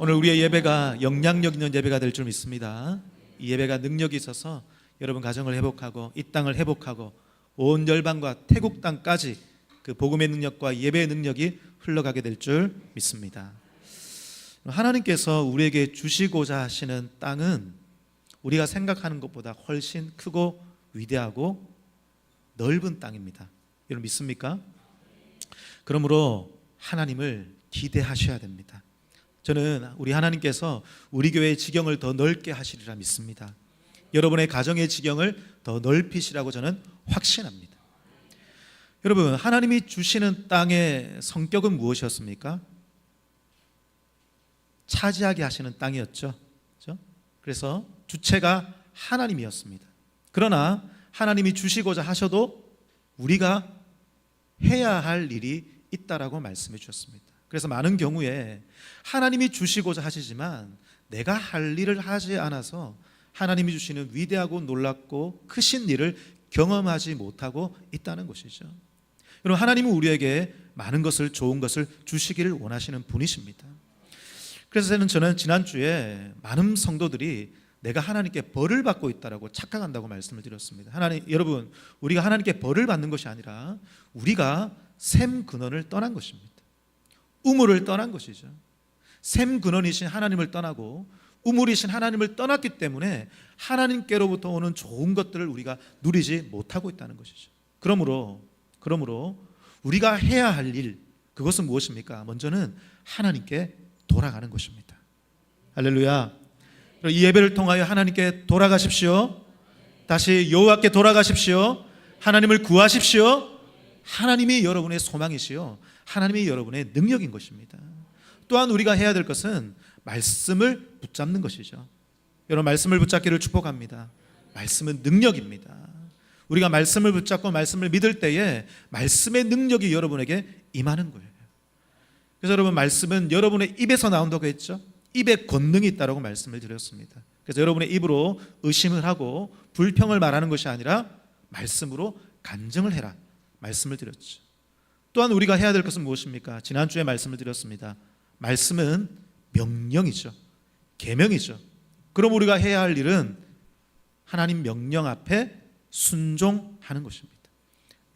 오늘 우리의 예배가 영향력 있는 예배가 될 줄 믿습니다. 이 예배가 능력이 있어서 여러분 가정을 회복하고 이 땅을 회복하고 온 열방과 태국 땅까지 그 복음의 능력과 예배의 능력이 흘러가게 될 줄 믿습니다. 하나님께서 우리에게 주시고자 하시는 땅은 우리가 생각하는 것보다 훨씬 크고 위대하고 넓은 땅입니다. 여러분 믿습니까? 그러므로 하나님을 기대하셔야 됩니다. 저는 우리 하나님께서 우리 교회의 지경을 더 넓게 하시리라 믿습니다. 여러분의 가정의 지경을 더 넓히시라고 저는 확신합니다. 여러분, 하나님이 주시는 땅의 성격은 무엇이었습니까? 차지하게 하시는 땅이었죠. 그렇죠? 그래서 주체가 하나님이었습니다. 그러나 하나님이 주시고자 하셔도 우리가 해야 할 일이 있다라고 말씀해 주셨습니다. 그래서 많은 경우에 하나님이 주시고자 하시지만 내가 할 일을 하지 않아서 하나님이 주시는 위대하고 놀랍고 크신 일을 경험하지 못하고 있다는 것이죠. 여러분, 하나님은 우리에게 많은 것을, 좋은 것을 주시기를 원하시는 분이십니다. 그래서 저는 지난주에 많은 성도들이 내가 하나님께 벌을 받고 있다라고 착각한다고 말씀을 드렸습니다. 여러분, 우리가 하나님께 벌을 받는 것이 아니라 우리가 샘 근원을 떠난 것입니다. 우물을 떠난 것이죠. 샘 근원이신 하나님을 떠나고 우물이신 하나님을 떠났기 때문에 하나님께로부터 오는 좋은 것들을 우리가 누리지 못하고 있다는 것이죠. 그러므로 우리가 해야 할 일, 그것은 무엇입니까? 먼저는 하나님께 돌아가는 것입니다. 할렐루야. 이 예배를 통하여 하나님께 돌아가십시오. 다시 여호와께 돌아가십시오. 하나님을 구하십시오. 하나님이 여러분의 소망이시요 하나님이 여러분의 능력인 것입니다. 또한 우리가 해야 될 것은 말씀을 붙잡는 것이죠. 여러분, 말씀을 붙잡기를 축복합니다. 말씀은 능력입니다. 우리가 말씀을 붙잡고 말씀을 믿을 때에 말씀의 능력이 여러분에게 임하는 거예요. 그래서 여러분, 말씀은 여러분의 입에서 나온다고 했죠. 입에 권능이 있다고 말씀을 드렸습니다. 그래서 여러분의 입으로 의심을 하고 불평을 말하는 것이 아니라 말씀으로 간증을 해라 말씀을 드렸죠. 또한 우리가 해야 될 것은 무엇입니까? 지난주에 말씀을 드렸습니다. 말씀은 명령이죠. 계명이죠. 그럼 우리가 해야 할 일은 하나님 명령 앞에 순종하는 것입니다.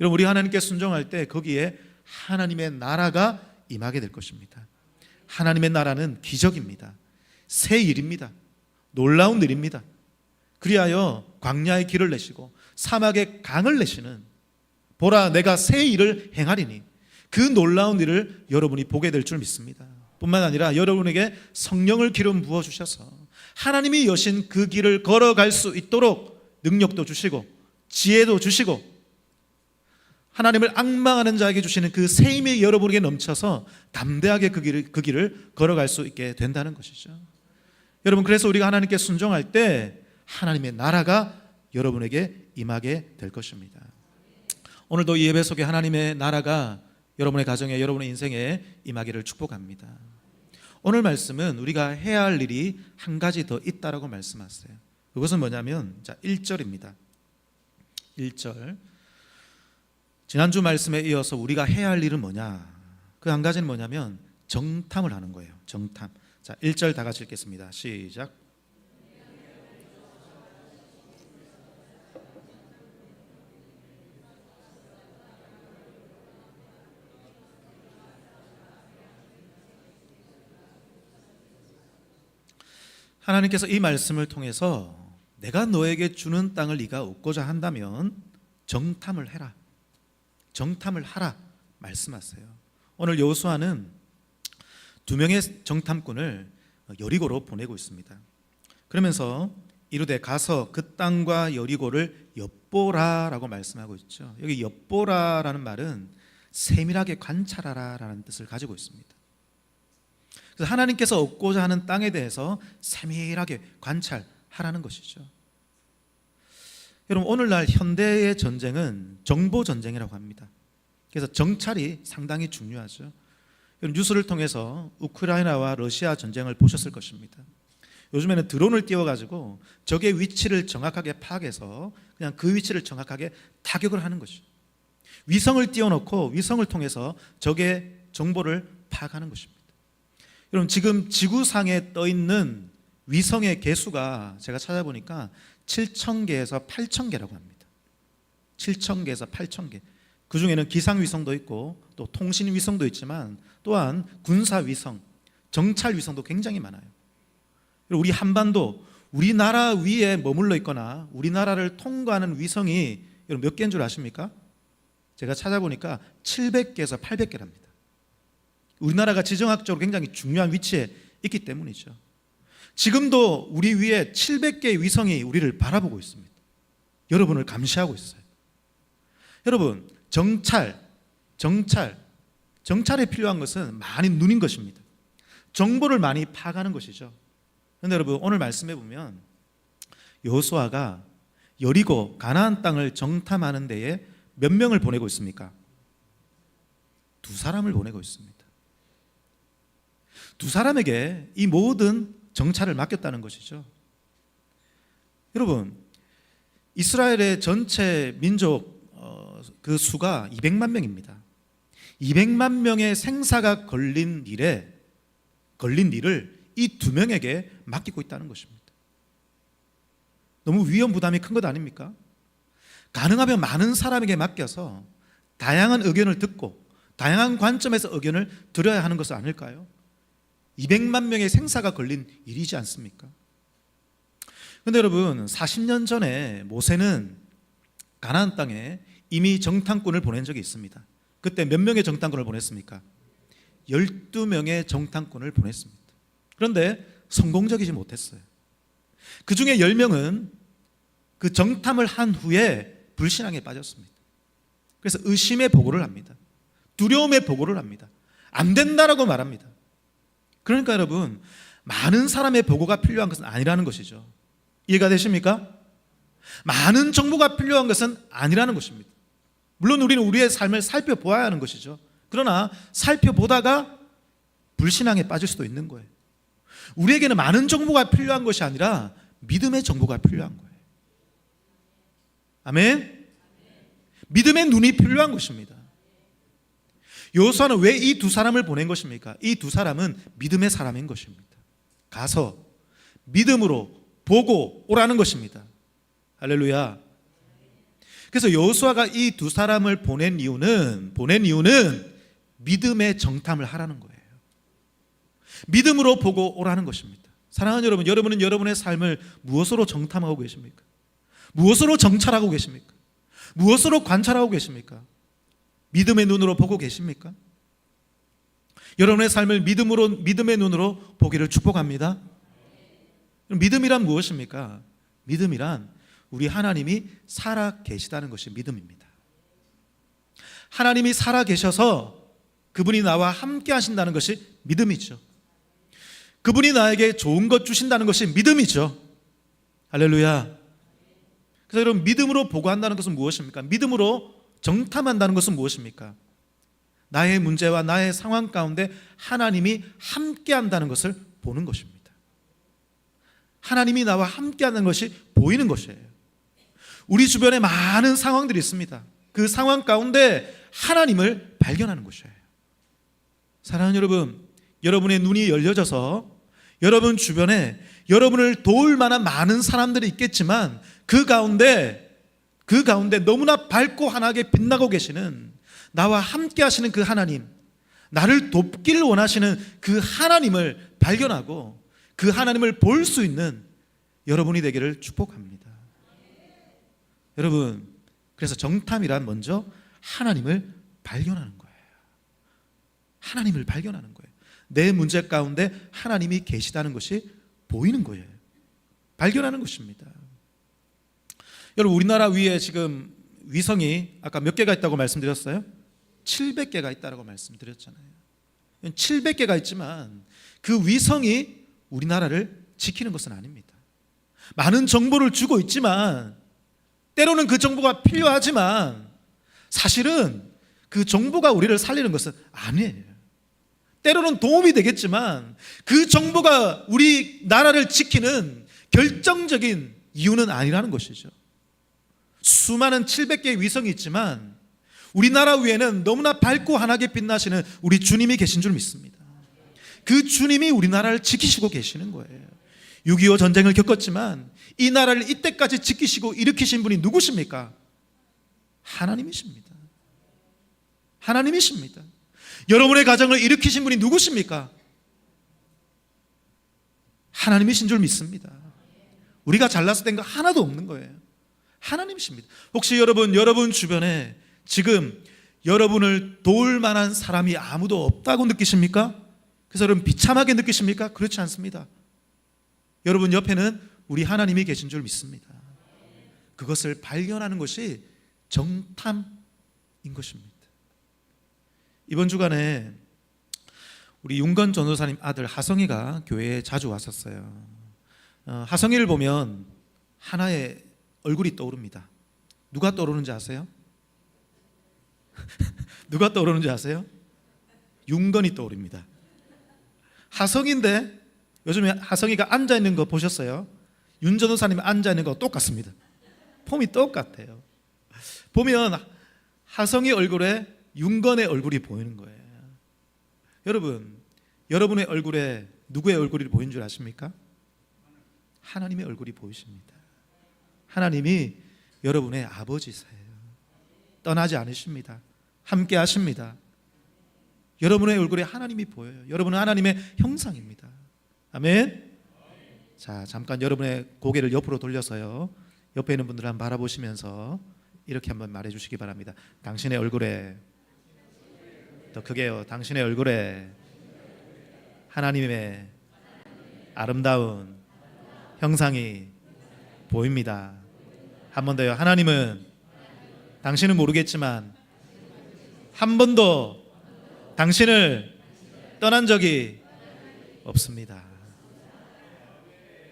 여러분, 우리 하나님께 순종할 때 거기에 하나님의 나라가 임하게 될 것입니다. 하나님의 나라는 기적입니다. 새 일입니다. 놀라운 일입니다. 그리하여 광야의 길을 내시고 사막의 강을 내시는, 보라 내가 새 일을 행하리니, 그 놀라운 일을 여러분이 보게 될 줄 믿습니다. 뿐만 아니라 여러분에게 성령을 기름 부어주셔서 하나님이 여신 그 길을 걸어갈 수 있도록 능력도 주시고 지혜도 주시고 하나님을 앙망하는 자에게 주시는 그 새 힘이 여러분에게 넘쳐서 담대하게 그 길을 걸어갈 수 있게 된다는 것이죠. 여러분, 그래서 우리가 하나님께 순종할 때 하나님의 나라가 여러분에게 임하게 될 것입니다. 오늘도 이 예배 속에 하나님의 나라가 여러분의 가정에, 여러분의 인생에 임하기를 축복합니다. 오늘 말씀은 우리가 해야 할 일이 한 가지 더 있다라고 말씀하세요. 그것은 뭐냐면 1절입니다. 1절. 지난주 말씀에 이어서 우리가 해야 할 일은 뭐냐? 그 한 가지는 뭐냐면 정탐을 하는 거예요. 정탐. 1절 다 같이 읽겠습니다. 시작. 하나님께서 이 말씀을 통해서 내가 너에게 주는 땅을 네가 얻고자 한다면 정탐을 해라, 정탐을 하라 말씀하세요. 오늘 여호수아는 2명의 정탐꾼을 여리고로 보내고 있습니다. 그러면서 이르되 가서 그 땅과 여리고를 엿보라라고 말씀하고 있죠. 여기 엿보라라는 말은 세밀하게 관찰하라라는 뜻을 가지고 있습니다. 그래서 하나님께서 얻고자 하는 땅에 대해서 세밀하게 관찰하라는 것이죠. 여러분, 오늘날 현대의 전쟁은 정보 전쟁이라고 합니다. 그래서 정찰이 상당히 중요하죠. 여러분, 뉴스를 통해서 우크라이나와 러시아 전쟁을 보셨을 것입니다. 요즘에는 드론을 띄워가지고 적의 위치를 정확하게 파악해서 그냥 그 위치를 정확하게 타격을 하는 것이죠. 위성을 띄워놓고 위성을 통해서 적의 정보를 파악하는 것입니다. 여러분, 지금 지구상에 떠 있는 위성의 개수가 제가 찾아보니까 7,000개에서 8,000개라고 합니다. 7,000개에서 8,000개. 그 중에는 기상위성도 있고 또 통신위성도 있지만 또한 군사위성, 정찰위성도 굉장히 많아요. 우리 한반도, 우리나라 위에 머물러 있거나 우리나라를 통과하는 위성이 여러분 몇 개인 줄 아십니까? 제가 찾아보니까 700개에서 800개랍니다. 우리나라가 지정학적으로 굉장히 중요한 위치에 있기 때문이죠. 지금도 우리 위에 700개의 위성이 우리를 바라보고 있습니다. 여러분을 감시하고 있어요. 여러분, 정찰에 필요한 것은 많이 눈인 것입니다. 정보를 많이 파악하는 것이죠. 그런데 여러분, 오늘 말씀해 보면 여호수아가 여리고 가나안 땅을 정탐하는 데에 몇 명을 보내고 있습니까? 2사람을 보내고 있습니다. 2사람에게 이 모든 정찰을 맡겼다는 것이죠. 여러분, 이스라엘의 전체 민족 그 수가 200만 명입니다. 200만 명의 생사가 걸린 일을 이 2명에게 맡기고 있다는 것입니다. 너무 위험 부담이 큰 것 아닙니까? 가능하면 많은 사람에게 맡겨서 다양한 의견을 듣고 다양한 관점에서 의견을 들어야 하는 것은 아닐까요? 200만 명의 생사가 걸린 일이지 않습니까? 그런데 여러분, 40년 전에 모세는 가나안 땅에 이미 정탐꾼을 보낸 적이 있습니다. 그때 몇 명의 정탐꾼을 보냈습니까? 12명의 정탐꾼을 보냈습니다. 그런데 성공적이지 못했어요. 그 중에 10명은 그 정탐을 한 후에 불신앙에 빠졌습니다. 그래서 의심의 보고를 합니다. 두려움의 보고를 합니다. 안 된다라고 말합니다. 그러니까 여러분, 많은 사람의 보고가 필요한 것은 아니라는 것이죠. 이해가 되십니까? 많은 정보가 필요한 것은 아니라는 것입니다. 물론 우리는 우리의 삶을 살펴보아야 하는 것이죠. 그러나 살펴보다가 불신앙에 빠질 수도 있는 거예요. 우리에게는 많은 정보가 필요한 것이 아니라 믿음의 정보가 필요한 거예요. 아멘? 믿음의 눈이 필요한 것입니다. 여호수아는 왜 이 2사람을 보낸 것입니까? 이 2사람은 믿음의 사람인 것입니다. 가서 믿음으로 보고 오라는 것입니다. 할렐루야. 그래서 여호수아가 이 2사람을 보낸 이유는 믿음의 정탐을 하라는 거예요. 믿음으로 보고 오라는 것입니다. 사랑하는 여러분, 여러분은 여러분의 삶을 무엇으로 정탐하고 계십니까? 무엇으로 정찰하고 계십니까? 무엇으로 관찰하고 계십니까? 믿음의 눈으로 보고 계십니까? 여러분의 삶을 믿음의 눈으로 보기를 축복합니다. 믿음이란 무엇입니까? 믿음이란 우리 하나님이 살아 계시다는 것이 믿음입니다. 하나님이 살아 계셔서 그분이 나와 함께 하신다는 것이 믿음이죠. 그분이 나에게 좋은 것 주신다는 것이 믿음이죠. 할렐루야. 그래서 여러분, 믿음으로 보고한다는 것은 무엇입니까? 믿음으로 정탐한다는 것은 무엇입니까? 나의 문제와 나의 상황 가운데 하나님이 함께 한다는 것을 보는 것입니다. 하나님이 나와 함께 하는 것이 보이는 것이에요. 우리 주변에 많은 상황들이 있습니다. 그 상황 가운데 하나님을 발견하는 것이에요. 사랑하는 여러분, 여러분의 눈이 열려져서 여러분 주변에 여러분을 도울 만한 많은 사람들이 있겠지만 그 가운데 너무나 밝고 환하게 빛나고 계시는 나와 함께 하시는 그 하나님, 나를 돕기를 원하시는 그 하나님을 발견하고 그 하나님을 볼 수 있는 여러분이 되기를 축복합니다. 여러분, 그래서 정탐이란 먼저 하나님을 발견하는 거예요. 하나님을 발견하는 거예요. 내 문제 가운데 하나님이 계시다는 것이 보이는 거예요. 발견하는 것입니다. 여러분, 우리나라 위에 지금 위성이 아까 몇 개가 있다고 말씀드렸어요? 700개가 있다고 말씀드렸잖아요. 700개가 있지만 그 위성이 우리나라를 지키는 것은 아닙니다. 많은 정보를 주고 있지만 때로는 그 정보가 필요하지만 사실은 그 정보가 우리를 살리는 것은 아니에요. 때로는 도움이 되겠지만 그 정보가 우리 나라를 지키는 결정적인 이유는 아니라는 것이죠. 수많은 700개의 위성이 있지만 우리나라 위에는 너무나 밝고 환하게 빛나시는 우리 주님이 계신 줄 믿습니다. 그 주님이 우리나라를 지키시고 계시는 거예요. 6.25 전쟁을 겪었지만 이 나라를 이때까지 지키시고 일으키신 분이 누구십니까? 하나님이십니다. 하나님이십니다. 여러분의 가정을 일으키신 분이 누구십니까? 하나님이신 줄 믿습니다. 우리가 잘나서 된 거 하나도 없는 거예요. 하나님이십니다. 혹시 여러분 주변에 지금 여러분을 도울 만한 사람이 아무도 없다고 느끼십니까? 그래서 여러분 비참하게 느끼십니까? 그렇지 않습니다. 여러분 옆에는 우리 하나님이 계신 줄 믿습니다. 그것을 발견하는 것이 정탐인 것입니다. 이번 주간에 우리 윤건 전도사님 아들 하성이가 교회에 자주 왔었어요. 하성이를 보면 하나의 얼굴이 떠오릅니다. 누가 떠오르는지 아세요? 누가 떠오르는지 아세요? 윤건이 떠오릅니다. 하성인데 요즘에 하성이가 앉아있는 거 보셨어요? 윤 전도사님 앉아있는 거 똑같습니다. 폼이 똑같아요. 보면 하성이 얼굴에 윤건의 얼굴이 보이는 거예요. 여러분, 여러분의 얼굴에 누구의 얼굴이 보이는 줄 아십니까? 하나님의 얼굴이 보이십니다. 하나님이 여러분의 아버지세요. 떠나지 않으십니다. 함께 하십니다. 여러분의 얼굴에 하나님이 보여요. 여러분은 하나님의 형상입니다. 아멘. 자, 잠깐 여러분의 고개를 옆으로 돌려서요, 옆에 있는 분들 한번 바라보시면서 이렇게 한번 말해 주시기 바랍니다. 당신의 얼굴에, 더 크게요, 당신의 얼굴에 하나님의 아름다운 형상이 보입니다. 한 번 더요. 하나님은 당신은 모르겠지만 한 번도 당신을 떠난 적이 없습니다.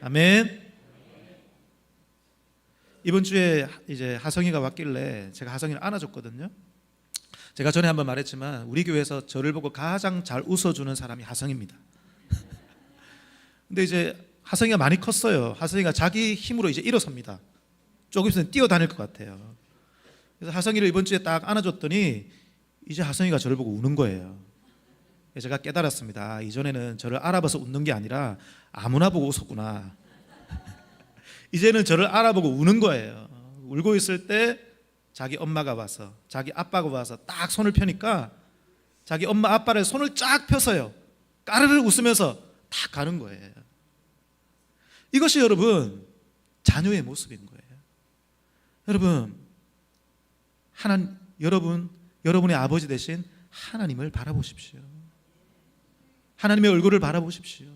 아멘. 이번 주에 이제 하성이가 왔길래 제가 하성이를 안아줬거든요. 제가 전에 한번 말했지만 우리 교회에서 저를 보고 가장 잘 웃어주는 사람이 하성입니다. 근데 이제 하성이가 많이 컸어요. 하성이가 자기 힘으로 이제 일어섭니다. 조금 있으면 뛰어다닐 것 같아요. 그래서 하성이를 이번 주에 딱 안아줬더니 이제 하성이가 저를 보고 우는 거예요. 제가 깨달았습니다. 이전에는 저를 알아봐서 웃는 게 아니라 아무나 보고 웃었구나. 이제는 저를 알아보고 우는 거예요. 울고 있을 때 자기 엄마가 와서, 자기 아빠가 와서 딱 손을 펴니까 자기 엄마 아빠를 손을 쫙 펴서요, 까르르 웃으면서 딱 가는 거예요. 이것이 여러분 자녀의 모습인 거예요. 여러분의 아버지 대신 하나님을 바라보십시오. 하나님의 얼굴을 바라보십시오.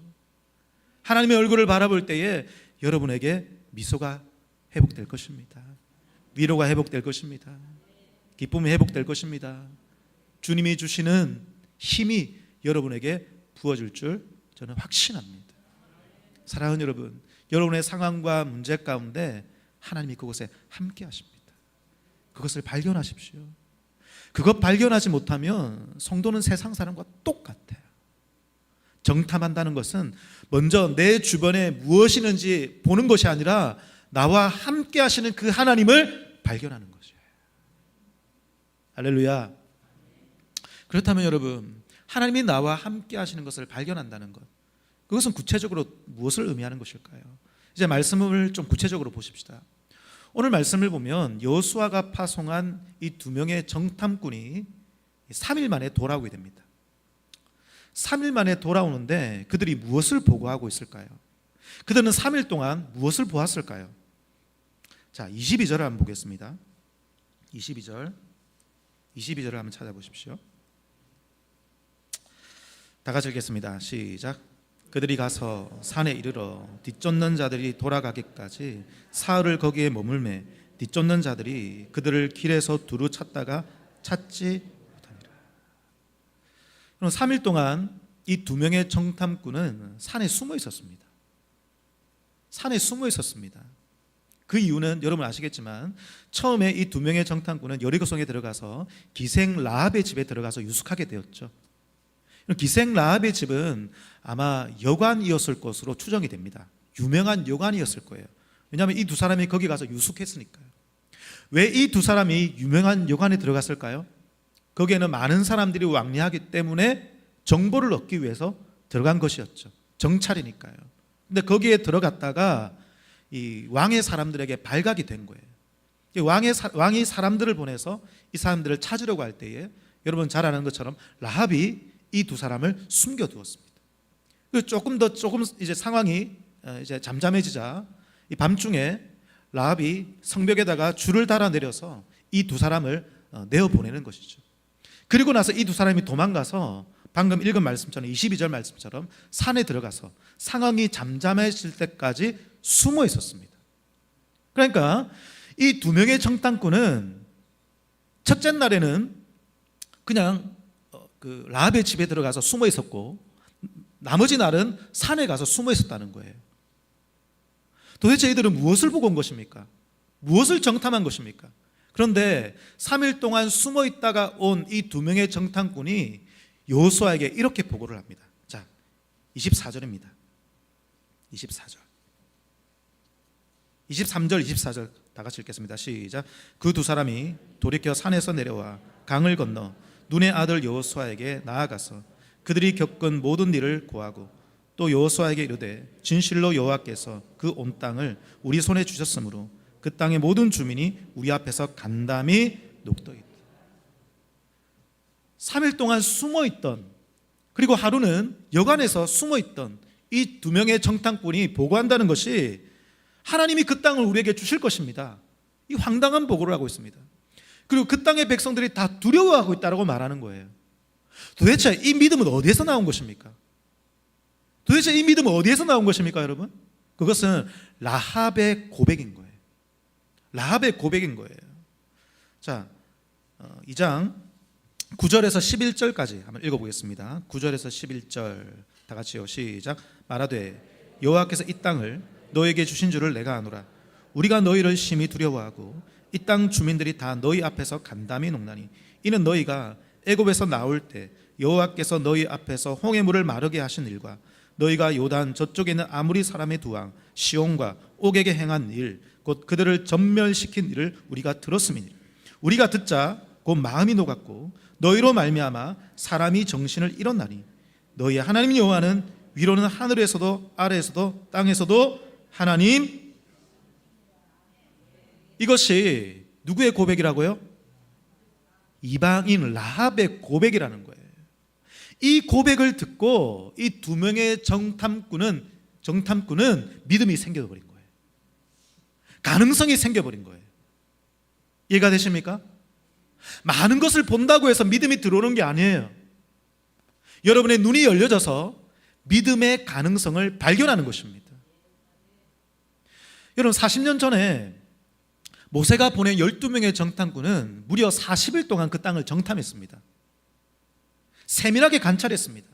하나님의 얼굴을 바라볼 때에 여러분에게 미소가 회복될 것입니다. 위로가 회복될 것입니다. 기쁨이 회복될 것입니다. 주님이 주시는 힘이 여러분에게 부어질 줄 저는 확신합니다. 사랑하는 여러분, 여러분의 상황과 문제 가운데 하나님이 그곳에 함께 하십니다. 그것을 발견하십시오. 그것 발견하지 못하면 성도는 세상 사람과 똑같아요. 정탐한다는 것은 먼저 내 주변에 무엇이 있는지 보는 것이 아니라 나와 함께 하시는 그 하나님을 발견하는 것이에요. 할렐루야. 그렇다면 여러분, 하나님이 나와 함께 하시는 것을 발견한다는 것, 그것은 구체적으로 무엇을 의미하는 것일까요? 이제 말씀을 좀 구체적으로 보십시다. 오늘 말씀을 보면 여호수아가 파송한 이 두 명의 정탐꾼이 3일 만에 돌아오게 됩니다. 3일 만에 돌아오는데 그들이 무엇을 보고하고 있을까요? 그들은 3일 동안 무엇을 보았을까요? 자, 22절을 한번 보겠습니다. 22절을 한번 찾아보십시오. 다 같이 읽겠습니다. 시작. 그들이 가서 산에 이르러 뒤쫓는 자들이 돌아가기까지 사흘을 거기에 머물매 뒤쫓는 자들이 그들을 길에서 두루 찾다가 찾지 못하니라. 그럼 3일 동안 이 두 명의 정탐꾼은 산에 숨어 있었습니다. 산에 숨어 있었습니다. 그 이유는 여러분 아시겠지만 처음에 이 두 명의 정탐꾼은 여리고성에 들어가서 기생 라합의 집에 들어가서 유숙하게 되었죠. 기생 라합의 집은 아마 여관이었을 것으로 추정이 됩니다. 유명한 여관이었을 거예요. 왜냐하면 이 두 사람이 거기 가서 유숙했으니까요. 왜 이 두 사람이 유명한 여관에 들어갔을까요? 거기에는 많은 사람들이 왕래하기 때문에 정보를 얻기 위해서 들어간 것이었죠. 정찰이니까요. 근데 거기에 들어갔다가 이 왕의 사람들에게 발각이 된 거예요. 왕이 사람들을 보내서 이 사람들을 찾으려고 할 때에 여러분 잘 아는 것처럼 라합이 이 두 사람을 숨겨두었습니다. 그리고 조금 이제 상황이 이제 잠잠해지자 이 밤중에 라합이 성벽에다가 줄을 달아 내려서 이 두 사람을 내어 보내는 것이죠. 그리고 나서 이 두 사람이 도망가서 방금 읽은 말씀처럼 22절 말씀처럼 산에 들어가서 상황이 잠잠해질 때까지 숨어 있었습니다. 그러니까 이 두 명의 정탐꾼은 첫째 날에는 그냥 그 라합의 집에 들어가서 숨어 있었고 나머지 날은 산에 가서 숨어 있었다는 거예요. 도대체 이들은 무엇을 보고 온 것입니까? 무엇을 정탐한 것입니까? 그런데 3일 동안 숨어 있다가 온 이 두 명의 정탐꾼이 여호수아에게 이렇게 보고를 합니다. 자, 24절입니다. 24절. 23절, 24절 다 같이 읽겠습니다. 시작. 그 두 사람이 돌이켜 산에서 내려와 강을 건너 눈의 아들 여호수아에게 나아가서 그들이 겪은 모든 일을 고하고 또 여호수아에게 이르되 진실로 여호와께서 그 온 땅을 우리 손에 주셨으므로 그 땅의 모든 주민이 우리 앞에서 간담이 녹더이다. 3일 동안 숨어있던, 그리고 하루는 여관에서 숨어있던 이 두 명의 정탐꾼이 보고한다는 것이 하나님이 그 땅을 우리에게 주실 것입니다. 이 황당한 보고를 하고 있습니다. 그리고 그 땅의 백성들이 다 두려워하고 있다고 말하는 거예요. 도대체 이 믿음은 어디에서 나온 것입니까? 도대체 이 믿음은 어디에서 나온 것입니까, 여러분? 그것은 라합의 고백인 거예요. 라합의 고백인 거예요. 자, 2장 9절에서 11절까지 한번 읽어보겠습니다. 9절에서 11절 다 같이요. 시작. 말하되 여호와께서 이 땅을 너에게 주신 줄을 내가 아노라. 우리가 너희를 심히 두려워하고 이 땅 주민들이 다 너희 앞에서 간담이 녹나니 이는 너희가 애굽에서 나올 때 여호와께서 너희 앞에서 홍해 물을 마르게 하신 일과 너희가 요단 저쪽에 있는 아무리 사람의 두 왕 시온과 옥에게 행한 일 곧 그들을 전멸시킨 일을 우리가 들었음이니 우리가 듣자 곧 마음이 녹았고 너희로 말미암아 사람이 정신을 잃었나니 너희의 하나님 여호와는 위로는 하늘에서도 아래에서도 땅에서도 하나님. 이것이 누구의 고백이라고요? 이방인 라합의 고백이라는 거예요. 이 고백을 듣고 이 두 명의 정탐꾼은 믿음이 생겨버린 거예요. 가능성이 생겨버린 거예요. 이해가 되십니까? 많은 것을 본다고 해서 믿음이 들어오는 게 아니에요. 여러분의 눈이 열려져서 믿음의 가능성을 발견하는 것입니다. 여러분 40년 전에 모세가 보낸 12명의 정탐꾼은 무려 40일 동안 그 땅을 정탐했습니다. 세밀하게 관찰했습니다.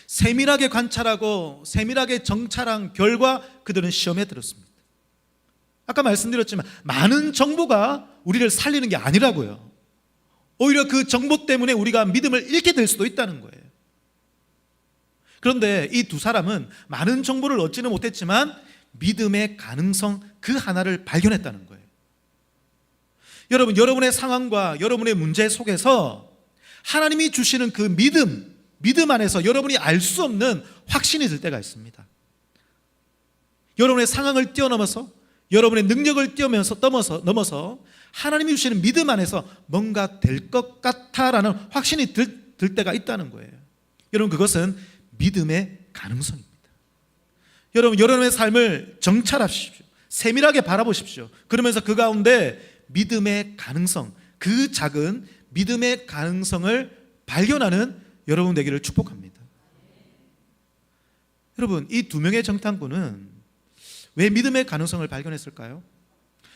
세밀하게 관찰하고 세밀하게 정찰한 결과 그들은 시험에 들었습니다. 아까 말씀드렸지만 많은 정보가 우리를 살리는 게 아니라고요. 오히려 그 정보 때문에 우리가 믿음을 잃게 될 수도 있다는 거예요. 그런데 이 두 사람은 많은 정보를 얻지는 못했지만 믿음의 가능성 그 하나를 발견했다는 거예요. 여러분, 여러분의 상황과 여러분의 문제 속에서 하나님이 주시는 그 믿음 안에서 여러분이 알 수 없는 확신이 들 때가 있습니다. 여러분의 상황을 뛰어넘어서 여러분의 능력을 넘어서 하나님이 주시는 믿음 안에서 뭔가 될 것 같아라는 확신이 들 때가 있다는 거예요. 여러분, 그것은 믿음의 가능성입니다. 여러분, 여러분의 삶을 정찰하십시오. 세밀하게 바라보십시오. 그러면서 그 가운데 믿음의 가능성, 그 작은 믿음의 가능성을 발견하는 여러분 되기를 축복합니다. 여러분, 이 두 명의 정탐꾼은 왜 믿음의 가능성을 발견했을까요?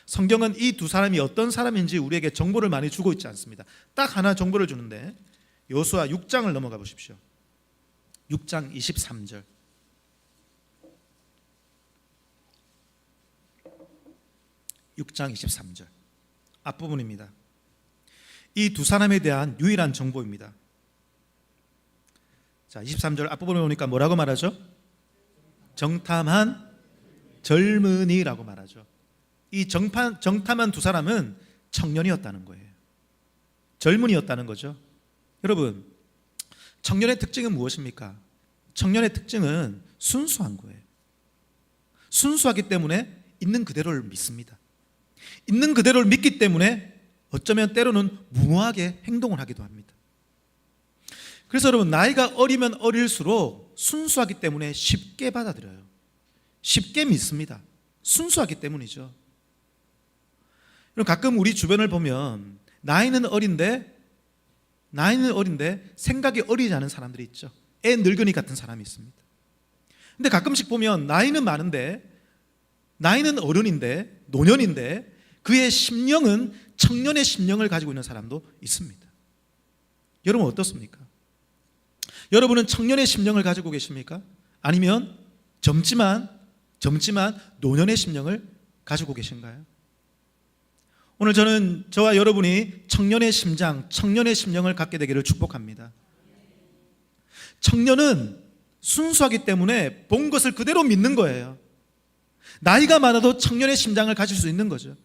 성경은 이 두 사람이 어떤 사람인지 우리에게 정보를 많이 주고 있지 않습니다. 딱 하나 정보를 주는데 여호수아 6장을 넘어가 보십시오. 6장 23절. 6장 23절 앞부분입니다. 이 두 사람에 대한 유일한 정보입니다. 자, 23절 앞부분에 보니까 뭐라고 말하죠? 정탐한 젊은이라고 말하죠. 이 정탐한 두 사람은 청년이었다는 거예요. 젊은이였다는 거죠. 여러분, 청년의 특징은 무엇입니까? 청년의 특징은 순수한 거예요. 순수하기 때문에 있는 그대로를 믿습니다. 있는 그대로를 믿기 때문에 어쩌면 때로는 무모하게 행동을 하기도 합니다. 그래서 여러분, 나이가 어리면 어릴수록 순수하기 때문에 쉽게 받아들여요. 쉽게 믿습니다. 순수하기 때문이죠. 가끔 우리 주변을 보면 나이는 어린데 생각이 어리지 않은 사람들이 있죠. 애 늙은이 같은 사람이 있습니다. 근데 가끔씩 보면 나이는 많은데, 나이는 어른인데, 노년인데 그의 심령은 청년의 심령을 가지고 있는 사람도 있습니다. 여러분 어떻습니까? 여러분은 청년의 심령을 가지고 계십니까? 아니면 젊지만 노년의 심령을 가지고 계신가요? 오늘 저는 저와 여러분이 청년의 심장, 청년의 심령을 갖게 되기를 축복합니다. 청년은 순수하기 때문에 본 것을 그대로 믿는 거예요. 나이가 많아도 청년의 심장을 가질 수 있는 거죠.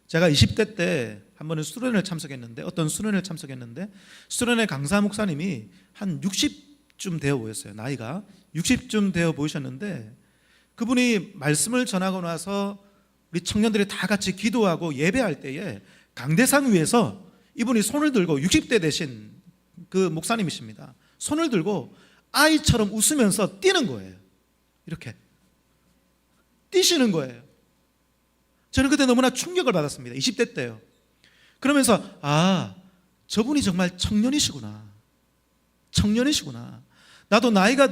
제가 20대 때 한 번은 수련회를 참석했는데, 수련회 강사 목사님이 한 60쯤 되어 보였어요. 나이가 60쯤 되어 보이셨는데, 그분이 말씀을 전하고 나서 우리 청년들이 다 같이 기도하고 예배할 때에 강대상 위에서 이분이 손을 들고, 60대 되신 그 목사님이십니다. 손을 들고 아이처럼 웃으면서 뛰는 거예요. 이렇게 뛰시는 거예요. 저는 그때 너무나 충격을 받았습니다. 20대 때요. 그러면서 저분이 정말 청년이시구나. 나도 나이가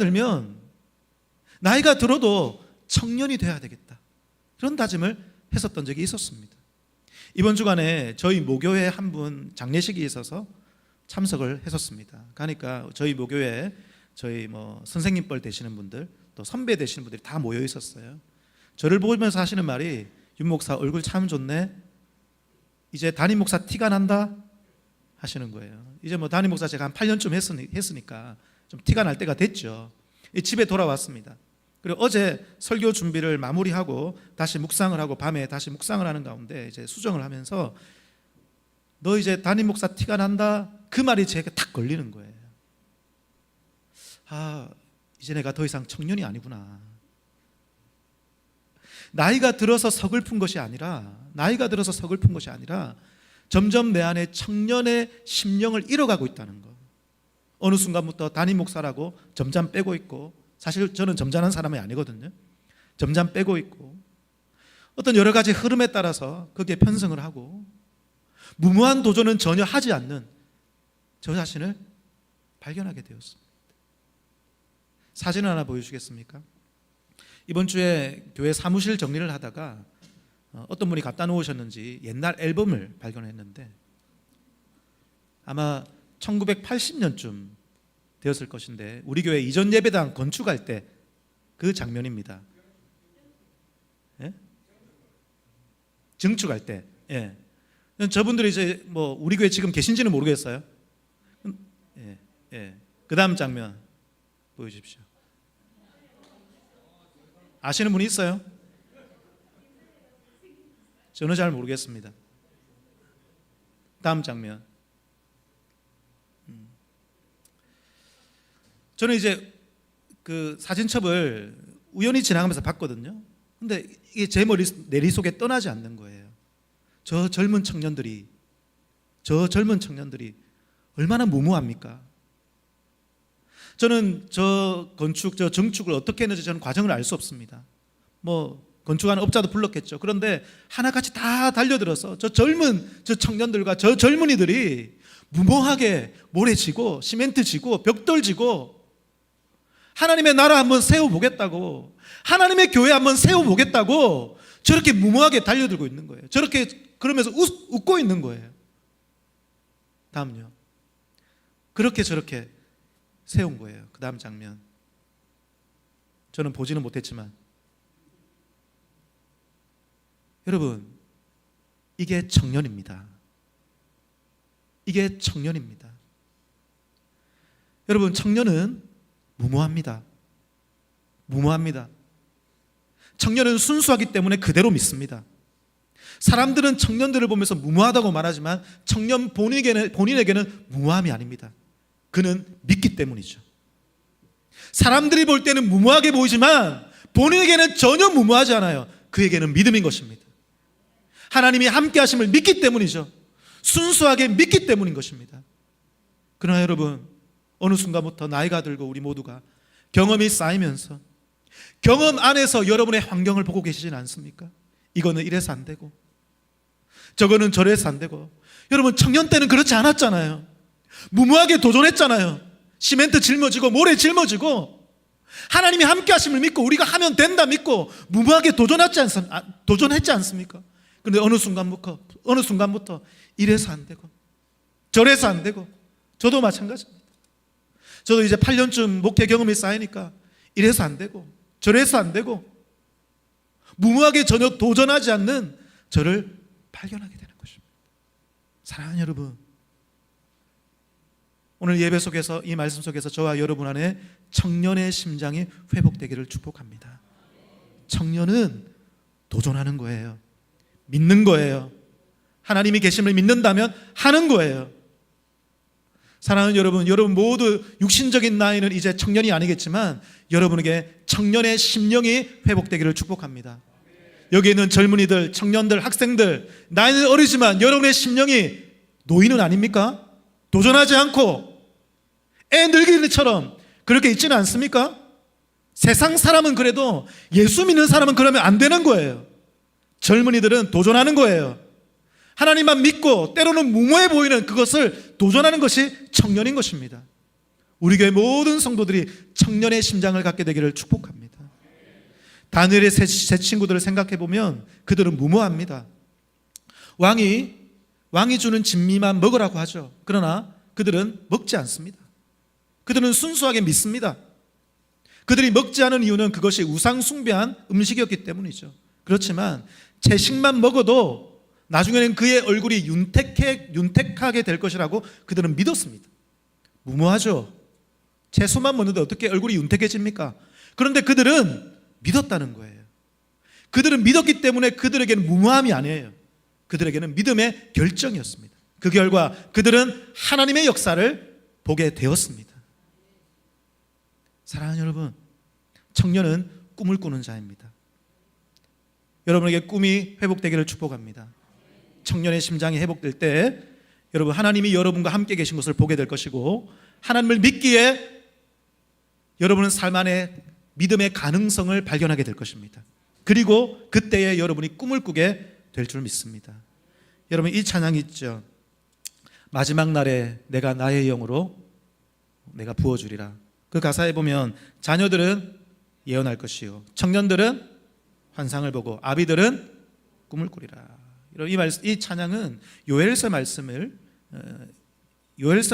들어도 청년이 돼야 되겠다. 그런 다짐을 했었던 적이 있었습니다. 이번 주간에 저희 모교회 한 분 장례식이 있어서 참석을 했었습니다. 그러니까 저희 모교회 저희 선생님 뻘 되시는 분들, 또 선배 되시는 분들이 다 모여 있었어요. 저를 보면서 하시는 말이, 윤 목사 얼굴 참 좋네. 이제 담임 목사 티가 난다 하시는 거예요. 이제 담임 목사 제가 한 8년쯤 했으니까 좀 티가 날 때가 됐죠. 집에 돌아왔습니다. 그리고 어제 설교 준비를 마무리하고 다시 묵상을 하고, 밤에 다시 묵상을 하는 가운데 이제 수정을 하면서, 너 이제 담임 목사 티가 난다, 그 말이 제게 탁 걸리는 거예요. 이제 내가 더 이상 청년이 아니구나. 나이가 들어서 서글픈 것이 아니라 점점 내 안에 청년의 심령을 잃어가고 있다는 거. 어느 순간부터 담임 목사라고 점잖 빼고 있고, 사실 저는 점잖은 사람이 아니거든요. 점잖 빼고 있고, 어떤 여러 가지 흐름에 따라서 거기에 편승을 하고, 무모한 도전은 전혀 하지 않는 저 자신을 발견하게 되었습니다. 사진을 하나 보여주시겠습니까? 이번 주에 교회 사무실 정리를 하다가 어떤 분이 갖다 놓으셨는지 옛날 앨범을 발견했는데, 아마 1980년쯤 되었을 것인데, 우리 교회 이전 예배당 건축할 때 그 장면입니다. 예? 증축할 때. 예. 저분들이 이제 우리 교회 지금 계신지는 모르겠어요. 그 다음 장면 보여주십시오. 아시는 분이 있어요? 저는 잘 모르겠습니다. 다음 장면. 저는 이제 그 사진첩을 우연히 지나가면서 봤거든요. 근데 이게 제 내리 속에 떠나지 않는 거예요. 저 젊은 청년들이 얼마나 무모합니까? 저는 저 증축을 어떻게 했는지 저는 과정을 알 수 없습니다. 건축하는 업자도 불렀겠죠. 그런데 하나같이 다 달려들어서 저 청년들과 저 젊은이들이 무모하게 모래 지고 시멘트 지고 벽돌 지고 하나님의 나라 한번 세워보겠다고, 하나님의 교회 한번 세워보겠다고 저렇게 무모하게 달려들고 있는 거예요. 그러면서 웃고 있는 거예요. 다음요. 그렇게 저렇게 세운 거예요. 그 다음 장면. 저는 보지는 못했지만, 여러분, 이게 청년입니다. 여러분, 청년은 무모합니다. 청년은 순수하기 때문에 그대로 믿습니다. 사람들은 청년들을 보면서 무모하다고 말하지만 청년 본인에게는 무모함이 아닙니다. 그는 믿기 때문이죠. 사람들이 볼 때는 무모하게 보이지만 본인에게는 전혀 무모하지 않아요. 그에게는 믿음인 것입니다. 하나님이 함께 하심을 믿기 때문이죠. 순수하게 믿기 때문인 것입니다. 그러나 여러분, 어느 순간부터 나이가 들고 우리 모두가 경험이 쌓이면서 경험 안에서 여러분의 환경을 보고 계시진 않습니까? 이거는 이래서 안 되고 저거는 저래서 안 되고. 여러분, 청년 때는 그렇지 않았잖아요. 무모하게 도전했잖아요. 시멘트 짊어지고 모래 짊어지고 하나님이 함께 하심을 믿고 우리가 하면 된다 믿고 무모하게 도전했지 않습니까? 그런데 어느 순간부터 이래서 안 되고 저래서 안 되고. 저도 마찬가지입니다. 저도 이제 8년쯤 목회 경험이 쌓이니까 이래서 안 되고 저래서 안 되고 무모하게 전혀 도전하지 않는 저를 발견하게 되는 것입니다. 사랑하는 여러분, 오늘 예배 속에서, 이 말씀 속에서 저와 여러분 안에 청년의 심장이 회복되기를 축복합니다. 청년은 도전하는 거예요. 믿는 거예요. 하나님이 계심을 믿는다면 하는 거예요. 사랑하는 여러분, 여러분 모두 육신적인 나이는 이제 청년이 아니겠지만 여러분에게 청년의 심령이 회복되기를 축복합니다. 여기 있는 젊은이들, 청년들, 학생들, 나이는 어리지만 여러분의 심령이 노인은 아닙니까? 도전하지 않고 애 늙은이처럼 그렇게 있지는 않습니까? 세상 사람은 그래도 예수 믿는 사람은 그러면 안 되는 거예요. 젊은이들은 도전하는 거예요. 하나님만 믿고 때로는 무모해 보이는 그것을 도전하는 것이 청년인 것입니다. 우리 교회 모든 성도들이 청년의 심장을 갖게 되기를 축복합니다. 다니엘의 세 친구들을 생각해 보면 그들은 무모합니다. 왕이 주는 진미만 먹으라고 하죠. 그러나 그들은 먹지 않습니다. 그들은 순수하게 믿습니다. 그들이 먹지 않은 이유는 그것이 우상 숭배한 음식이었기 때문이죠. 그렇지만 채식만 먹어도 나중에는 그의 얼굴이 윤택하게 될 것이라고 그들은 믿었습니다. 무모하죠. 채소만 먹는데 어떻게 얼굴이 윤택해집니까? 그런데 그들은 믿었다는 거예요. 그들은 믿었기 때문에 그들에게는 무모함이 아니에요. 그들에게는 믿음의 결정이었습니다. 그 결과 그들은 하나님의 역사를 보게 되었습니다. 사랑하는 여러분, 청년은 꿈을 꾸는 자입니다. 여러분에게 꿈이 회복되기를 축복합니다. 청년의 심장이 회복될 때 여러분, 하나님이 여러분과 함께 계신 것을 보게 될 것이고 하나님을 믿기에 여러분은 삶 안에 믿음의 가능성을 발견하게 될 것입니다. 그리고 그때에 여러분이 꿈을 꾸게 될 줄 믿습니다. 여러분, 이 찬양이 있죠. 마지막 날에 내가 나의 영으로 내가 부어주리라. 그 가사에 보면 자녀들은 예언할 것이요 청년들은 환상을 보고 아비들은 꿈을 꾸리라. 이 찬양은 요엘서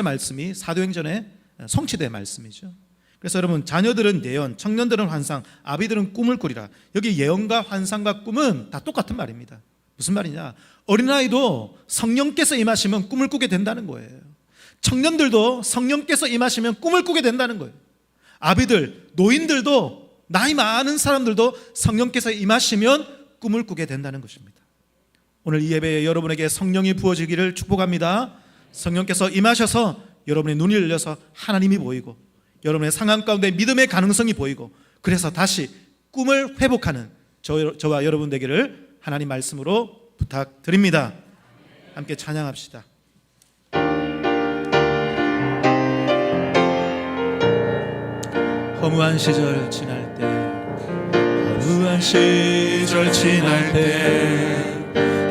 말씀이 사도행전에 성취된 말씀이죠. 그래서 여러분, 자녀들은 예언, 청년들은 환상, 아비들은 꿈을 꾸리라. 여기 예언과 환상과 꿈은 다 똑같은 말입니다. 무슨 말이냐? 어린아이도 성령께서 임하시면 꿈을 꾸게 된다는 거예요. 청년들도 성령께서 임하시면 꿈을 꾸게 된다는 거예요. 아비들, 노인들도, 나이 많은 사람들도 성령께서 임하시면 꿈을 꾸게 된다는 것입니다. 오늘 이 예배에 여러분에게 성령이 부어지기를 축복합니다. 성령께서 임하셔서 여러분의 눈이 열려서 하나님이 보이고 여러분의 상황 가운데 믿음의 가능성이 보이고 그래서 다시 꿈을 회복하는 저와 여러분 되기를 하나님 말씀으로 부탁드립니다. 함께 찬양합시다. 허무한 시절 지날 때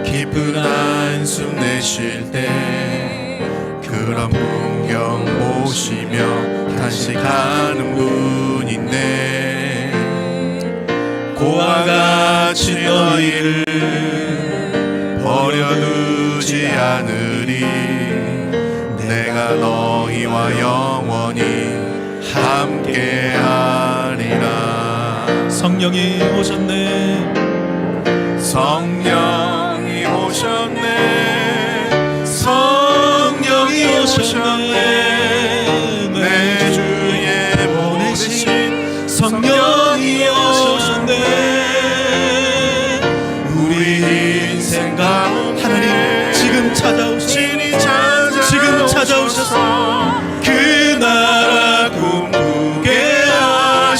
깊은 한숨 내쉴 때 그런 풍경 보시며 탄식하는 분 있네. 고와 같이 너희를 버려두지 않으리. 내가 너희와 영원히 함께하리라. 성령이 오셨네. 성령이 오셨네.